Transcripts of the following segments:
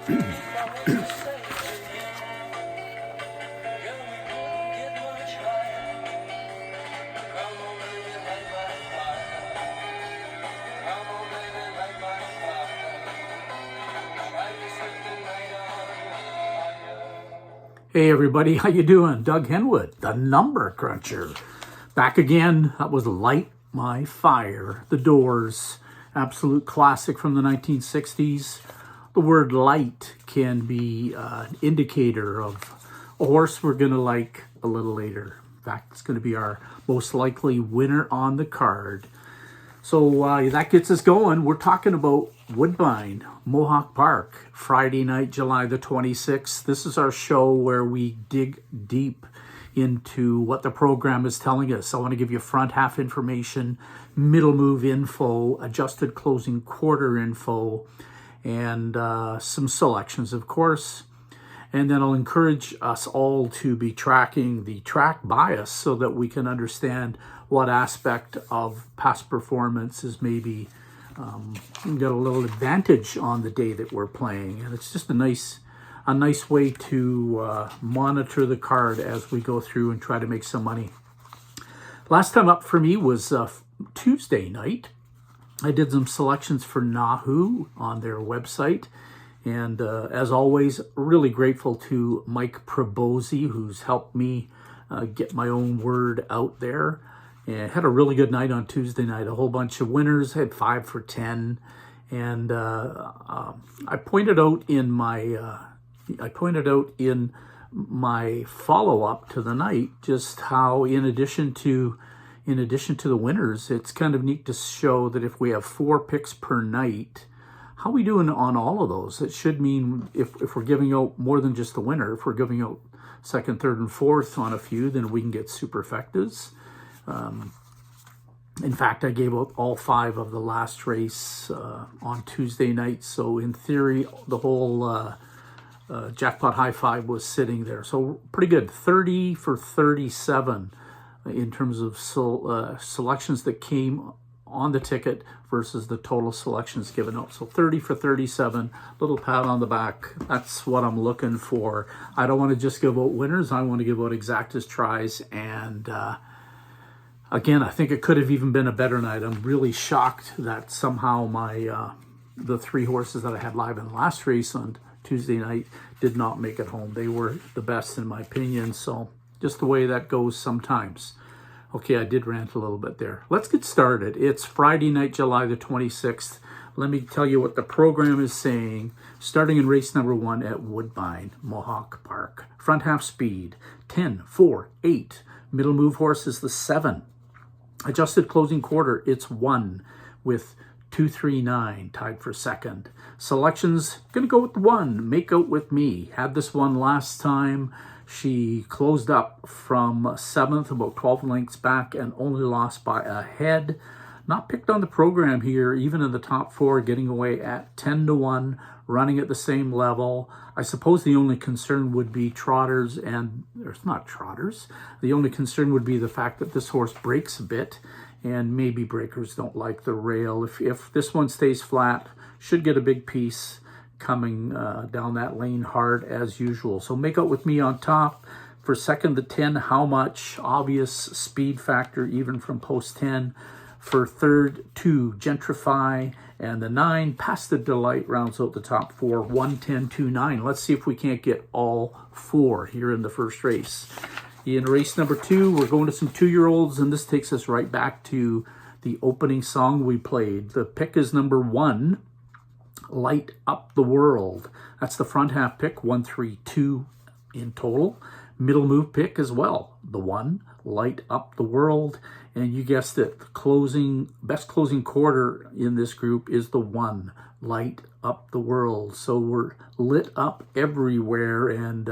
Hey everybody, how you doing? Doug Henwood, the Number Cruncher. Back again. That was Light My Fire, The Doors, absolute classic from the 1960s. The word light can be an indicator of a horse we're going to like a little later. In fact, it's going to be our most likely winner on the card. So that gets us going. We're talking about Woodbine, Mohawk Park, Friday night, July the 26th. This is our show where we dig deep into what the program is telling us. I want to give you front half information, middle move info, adjusted closing quarter info, and some selections, of course. And then I'll encourage us all to be tracking the track bias so that we can understand what aspect of past performance is maybe got a little advantage on the day that we're playing. And it's just a nice way to monitor the card as we go through and try to make some money. Last time up for me was Tuesday night. I did some selections for Nahu on their website. And as always, really grateful to Mike Probosi, who's helped me get my own word out there. And had a really good night on Tuesday night. A whole bunch of winners. Had 5 for 10, and I pointed out in my follow up to the night just how in addition to the winners, it's kind of neat to show that if we have 4 picks per night, how are we doing on all of those? It should mean if we're giving out more than just the winner, if we're giving out second, third, and fourth on a few, then we can get superfectas. In fact, I gave out all 5 of the last race on Tuesday night. So in theory, the whole jackpot high five was sitting there. So pretty good, 30 for 37 in terms of selections that came on the ticket versus the total selections given out. So 30 for 37, little pat on the back. That's what I'm looking for. I don't want to just give out winners. I want to give out exactas tries. And again, I think it could have even been a better night. I'm really shocked that somehow my the 3 horses that I had live in the last race on Tuesday night did not make it home. They were the best in my opinion. So just the way that goes sometimes. Okay, I did rant a little bit there. Let's get started. It's Friday night, July the 26th. Let me tell you what the program is saying. Starting in race number 1 at Woodbine, Mohawk Park. Front half speed, 10, 4, 8. Middle move horse is the 7. Adjusted closing quarter, it's 1 with 2, 3, 9 tied for second. Selections, gonna go with 1, Make Out With Me. Had this one last time. She closed up from 7th, about 12 lengths back, and only lost by a head. Not picked on the program here, even in the top 4, getting away at 10 to 1, running at the same level. I suppose the only concern would be trotters, and there's not trotters. The only concern would be the fact that this horse breaks a bit, and maybe breakers don't like the rail. If this one stays flat, should get a big piece coming down that lane hard as usual. So Make Out With Me on top. For second, the 10, How Much? Obvious speed factor even from post 10. For third, 2, Gentrify. And the 9, Past the Delight, rounds out the top 4. 1, 10, 2, 9. Let's see if we can't get all 4 here in the first race. In race number 2, we're going to some 2-year-olds, and this takes us right back to the opening song we played. The pick is number 1, Light Up the World. That's the front half pick, 1, 3, 2 in total. Middle move pick as well, the 1, Light Up the World. And you guessed it, the best closing quarter in this group is the 1, Light Up the World. So we're lit up everywhere, and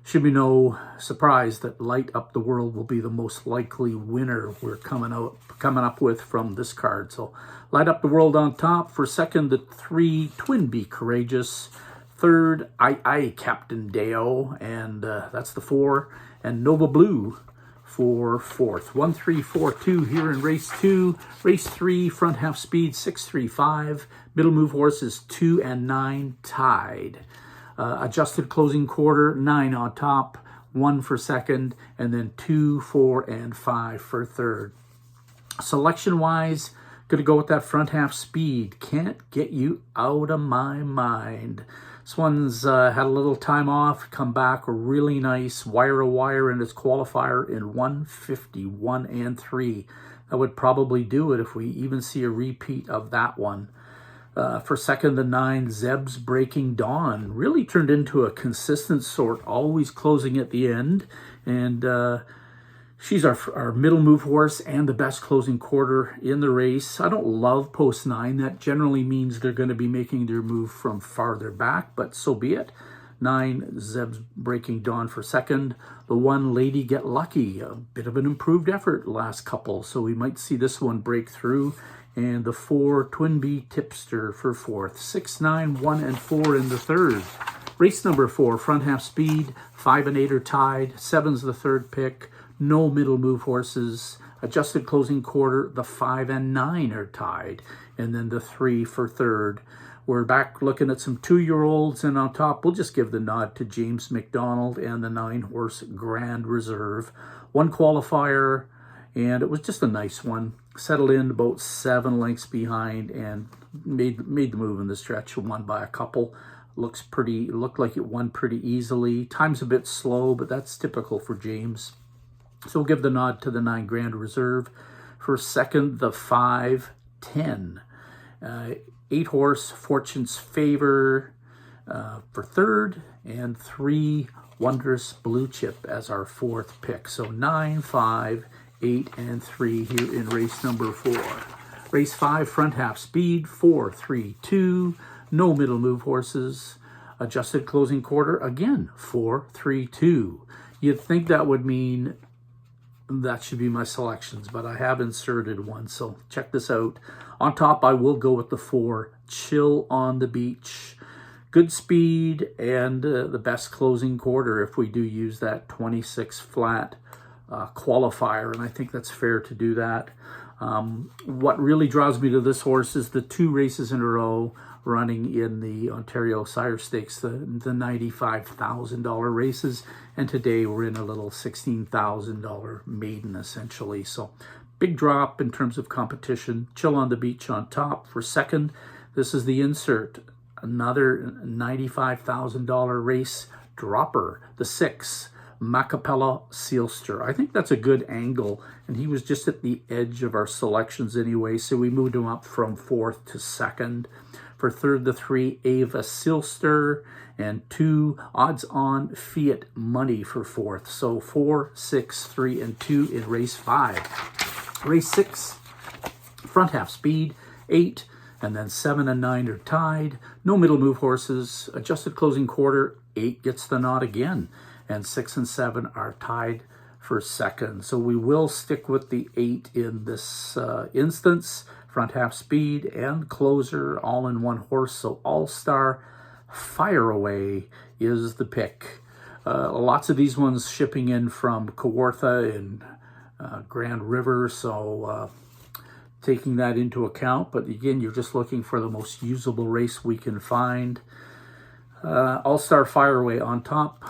should be no surprise that Light Up the World will be the most likely winner we're coming up with from this card. So Light Up the World on top. For second, the 3, Twin Be Courageous. Third, I Captain Deo, and that's the 4. And Nova Blue for fourth. 1-3-4-2 here in race 2. Race 3, front half speed 6-3-5. Middle move horses 2 and 9 tied. Adjusted closing quarter 9 on top, 1 for second, and then 2, 4, and 5 for third. Selection wise, going to go with that front half speed. Can't get you out of my mind. This one's had a little time off, come back really nice, wire to wire in its qualifier in 151 and 3. That would probably do it if we even see a repeat of that one. For second, the 9, Zeb's Breaking Dawn, really turned into a consistent sort, always closing at the end. And she's our middle move horse and the best closing quarter in the race. I don't love post 9. That generally means they're going to be making their move from farther back, but so be it. 9, Zeb's Breaking Dawn for second. The 1, Lady Get Lucky, a bit of an improved effort last couple, so we might see this one break through. And the 4, Twin Bee Tipster for fourth. 6, 9, 1, and 4 in the third. Race number 4, front half speed, 5 and 8 are tied. 7's the third pick. No middle move horses. Adjusted closing quarter, the 5 and 9 are tied. And then the 3 for third. We're back looking at some 2-year-olds, and on top, we'll just give the nod to James McDonald and the 9-horse Grand Reserve. 1 qualifier, and it was just a nice one. Settled in about 7 lengths behind and made the move in the stretch. Won by a couple. Looked like it won pretty easily. Time's a bit slow, but that's typical for James. So we'll give the nod to the 9 Grand Reserve. For second, the 5, 10. 8-horse Fortune's Favor for third, and 3 Wondrous Blue Chip as our fourth pick. So 9, 5, 8, and 3 here in race number 4. Race 5, front half speed, 4, 3, 2. No middle move horses. Adjusted closing quarter, again, 4, 3, 2. You'd think that would mean that should be my selections, but I have inserted one, so check this out. On top, I will go with the 4, Chill on the Beach. Good speed and the best closing quarter if we do use that 26 flat qualifier, and I think that's fair to do that. What really draws me to this horse is the 2 races in a row running in the Ontario Sire Stakes, the $95,000 races, and today we're in a little $16,000 maiden essentially. So big drop in terms of competition. Chill on the Beach on top for second. This is the insert, another $95,000 race dropper, the 6, Macapella Sealster. I think that's a good angle, and he was just at the edge of our selections anyway, so we moved him up from 4th to 2nd. For third, the 3, Ava Sealster, and 2, Odds On Fiat Money for 4th. So 4, 6, 3, and 2 in race 5. Race 6, front half speed, 8, and then 7 and 9 are tied. No middle move horses. Adjusted closing quarter, 8 gets the nod again, and 6 and 7 are tied for second. So we will stick with the 8 in this instance. Front half speed and closer all in one horse. So All-Star Fire Away is the pick. Lots of these ones shipping in from Kawartha and Grand River. So taking that into account. But again, you're just looking for the most usable race we can find. All-Star Fire Away on top.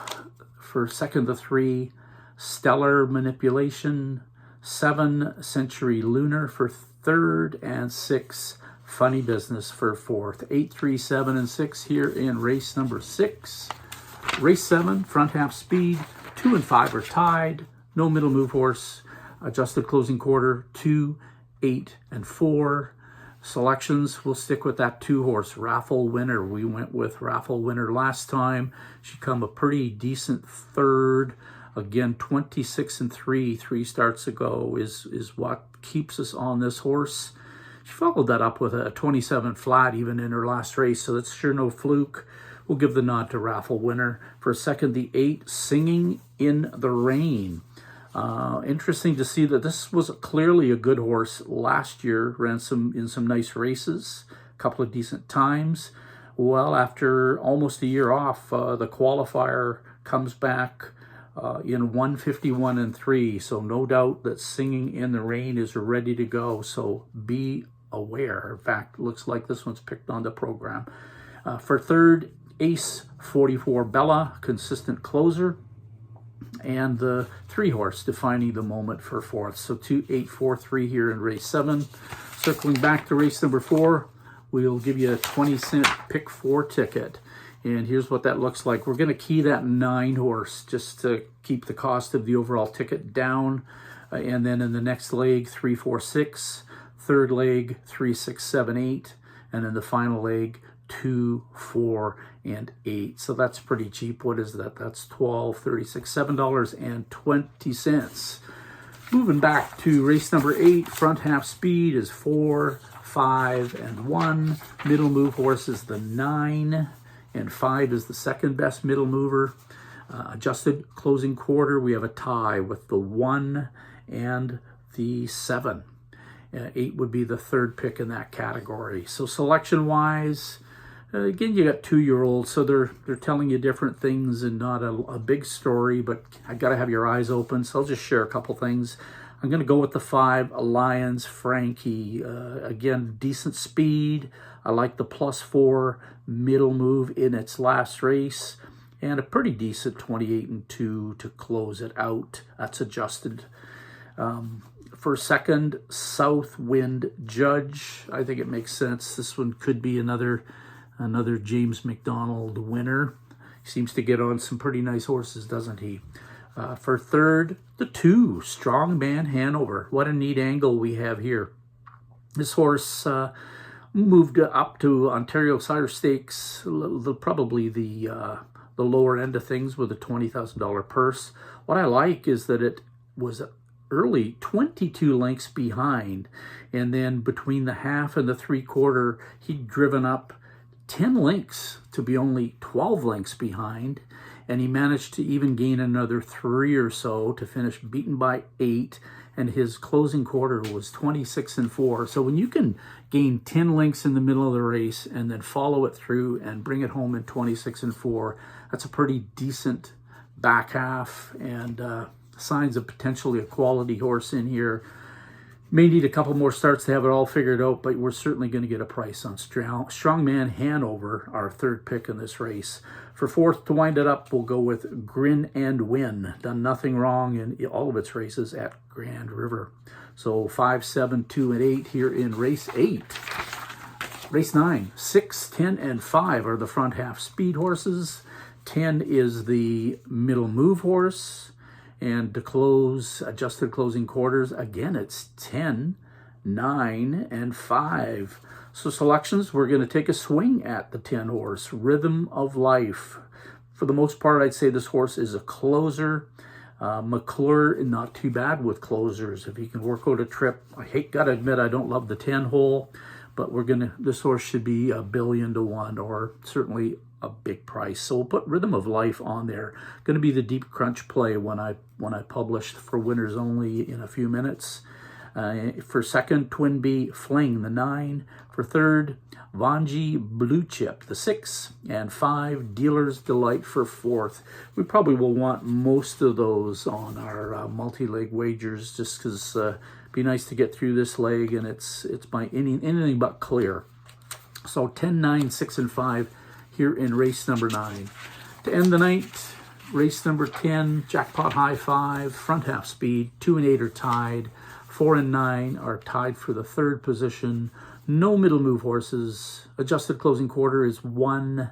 For second, the 3, Stellar Manipulation. 7, Century Lunar for third, and 6, Funny Business for fourth. 8, 3, 7, and 6 here in race number 6. Race 7, front half speed, 2 and 5 are tied. No middle move horse. Adjusted closing quarter, 2, 8, and 4. Selections, we'll stick with that 2-horse Raffle Winner. We went with Raffle Winner last time. She come a pretty decent third. Again, 26 and 3 starts ago is what keeps us on this horse. She followed that up with a 27 flat even in her last race, so that's sure no fluke. We'll give the nod to Raffle Winner. For second, the 8, Singing in the Rain. Interesting to see that this was clearly a good horse last year. Ran in some nice races, a couple of decent times. Well, after almost a year off, the qualifier comes back, in 151 and 3. So no doubt that Singing in the Rain is ready to go. So be aware. In fact, looks like this one's picked on the program. For third, Ace 44 Bella, consistent closer. And the 3 horse defining the moment for fourth. So 2, 8, 4, 3 here in race 7. Circling back to race number 4, we'll give you a 20-cent pick 4 ticket. And here's what that looks like. We're going to key that 9 horse just to keep the cost of the overall ticket down. And then in the next leg, 3, 4, 6. Third leg, 3, 6, 7, 8. And then the final leg, 2, 4, and 8. So that's pretty cheap. What is that? That's $12, $36, $7.20. Moving back to race number 8, front half speed is 4, 5, and 1. Middle move horse is the 9, and 5 is the second best middle mover. Adjusted closing quarter, we have a tie with the 1 and the 7. 8 would be the third pick in that category. So selection-wise, again, you got 2-year-olds, so they're telling you different things and not a big story, but I got to have your eyes open, so I'll just share a couple things. I'm going to go with the 5, Lions Frankie. Again, decent speed. I like the +4 middle move in its last race, and a pretty decent 28 and 2 to close it out. That's adjusted. For second, Southwind Judge. I think it makes sense. This one could be another James McDonald winner. He seems to get on some pretty nice horses, doesn't he? For third, the 2, Strongman Hanover. What a neat angle we have here. This horse moved up to Ontario Sire Stakes, probably the lower end of things with a $20,000 purse. What I like is that it was early 22 lengths behind, and then between the half and the 3/4, he'd driven up 10 lengths to be only 12 lengths behind, and he managed to even gain another 3 or so to finish beaten by 8, and his closing quarter was 26 and 4. So when you can gain 10 lengths in the middle of the race and then follow it through and bring it home in 26 and 4, that's a pretty decent back half, and signs of potentially a quality horse in here. May need a couple more starts to have it all figured out, but we're certainly going to get a price on Strongman Hanover, our third pick in this race. For fourth, to wind it up, we'll go with Grin and Win. Done nothing wrong in all of its races at Grand River. So 5, 7, 2, and 8 here in race 8. Race 9, 6, 10, and 5 are the front half speed horses. 10 is the middle move horse. And to close, adjusted closing quarters, again, it's 10, 9, and 5. So selections, we're going to take a swing at the 10 horse, Rhythm of Life. For the most part, I'd say this horse is a closer. McClure, not too bad with closers. If he can work out a trip, gotta admit, I don't love the 10 hole, but this horse should be $1 billion to 1, or certainly a big price. So we'll put Rhythm of Life on there. Going to be the deep crunch play when I publish for winners only in a few minutes. For second, Twin B Fling, the 9. For third, Vanji Blue Chip, the 6. And 5, Dealer's Delight for fourth. We probably will want most of those on our multi-leg wagers, just because it'd be nice to get through this leg, and it's by anything but clear. So 10, 9, 6, and 5 here in race number 9. To end the night, race number 10, Jackpot High 5, front half speed, 2 and 8 are tied, 4 and 9 are tied for the third position. No middle move horses. Adjusted closing quarter is 1,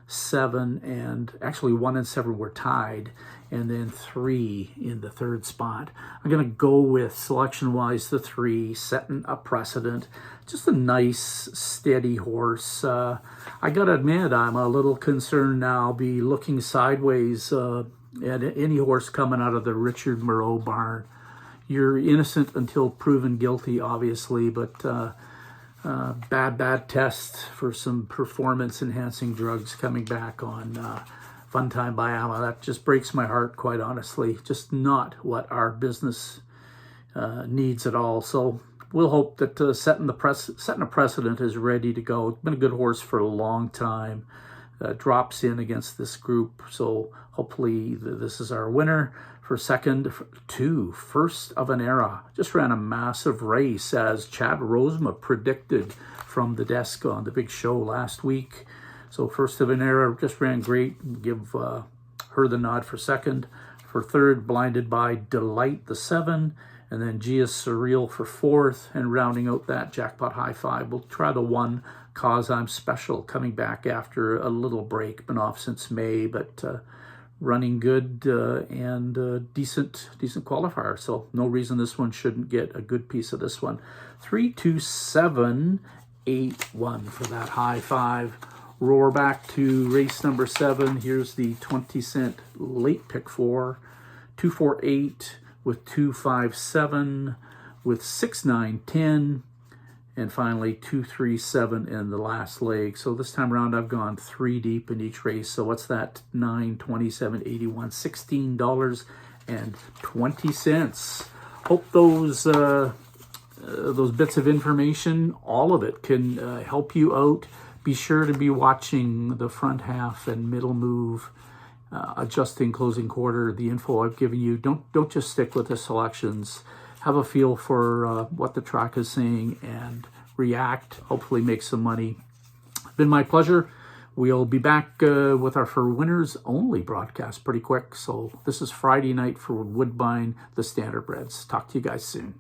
7, and actually 1 and 7 were tied, and then 3 in the third spot. I'm going to go with, selection-wise, the 3, setting a precedent. Just a nice, steady horse. I got to admit, I'm a little concerned now. I'll be looking sideways at any horse coming out of the Richard Moreau barn. You're innocent until proven guilty, obviously, but bad test for some performance-enhancing drugs coming back on Fun Time by Alma. That just breaks my heart, quite honestly. Just not what our business needs at all. So we'll hope that setting a precedent is ready to go. It's been a good horse for a long time. drops in against this group. So hopefully this is our winner. For second, first of an era. Just ran a massive race as Chad Rosema predicted from the desk on the big show last week. So first of an era just ran great. Give her the nod for second. For third, Blinded by Delight, the 7. And then Gia's Surreal for fourth. And rounding out that Jackpot High Five, we'll try the 1, Cause I'm Special, coming back after a little break. Been off since May, but running good and decent qualifier. So no reason this one shouldn't get a good piece of this one. 3, 2, 7, 8, 1 for that high five. Roar back to race number 7. Here's the 20-cent late pick 4. 2, 4, 8 with 2, 5, 7 with 6, 9, 10. And finally, 2, 3, 7 in the last leg. So this time around, I've gone 3 deep in each race. So what's that? 9, 27, 81, $16.20. Hope those bits of information, all of it, can help you out. Be sure to be watching the front half and middle move, adjusting closing quarter, the info I've given you. Don't just stick with the selections. Have a feel for what the track is saying and react, hopefully make some money. Been my pleasure. We'll be back with our For Winners Only broadcast pretty quick. So this is Friday night for Woodbine, the Standardbreds. Talk to you guys soon.